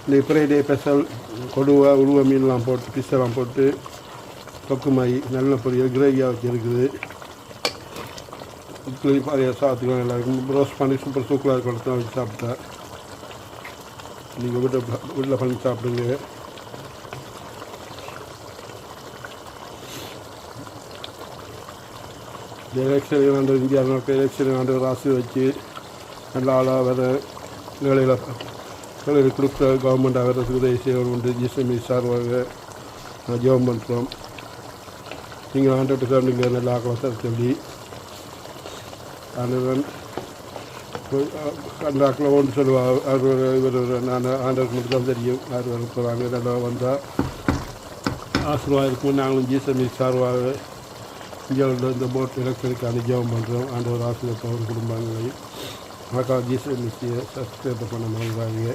இந்த Friday special கொடுவா உருவ மீன்லாம் போட்டு ஃபிஷ்ஷெல்லாம் போட்டு தொக்குமாயி நல்ல பொரியல் கிரேவியாக வச்சுருக்குது. இட்லி பழைய சாத்துக்கலாம் எல்லாருக்கும் ரோஸ்ட் பண்ணி சூப்பர் சூப்பராக கொடுத்து வச்சு சாப்பிட்டா. நீங்கள் வீட்டில் பண்ணி சாப்பிடுங்க. எலெக்ஷன் ஆண்டு இந்தியாவில் எலெக்ஷன் ஆண்டு ராசி வச்சு நல்ல ஆளாக வேறு வேலையில் கொடுக்குற கவர்மெண்ட் வர்றதுக்கு உதவி செய்யணும் ஜிஎஸ்எம்இ சார்பாக ஜெபம் பண்ணுறோம். நீங்கள் ஆண்டோட்டு கவர்னிங்க நல்ல ஆக்கலாம் சொல்லி ஆண்டவன் அந்த ஆக்கில் ஒன்று சொல்லுவாள். இவர் நான் ஆண்டவருக்கு மட்டும் தான் தெரியும். யார் வரப்போகிறாங்க நல்லா வந்தால் ஆசீர்வாதம் இருக்கும். நாங்களும் ஜிஎஸ்எம்இ சார்பாக இந்தியாவில் இந்த போட் எலெக்ஷனுக்கு ஜெபம் பண்ணுறோம். ஆண்டவர் ஆசீர்வாதத்தை அவர் குடும்பங்களை மக்கள் ஜிஎஸ்எம்இசியை சப்ஸ்கிரைப் பண்ண மாதிரி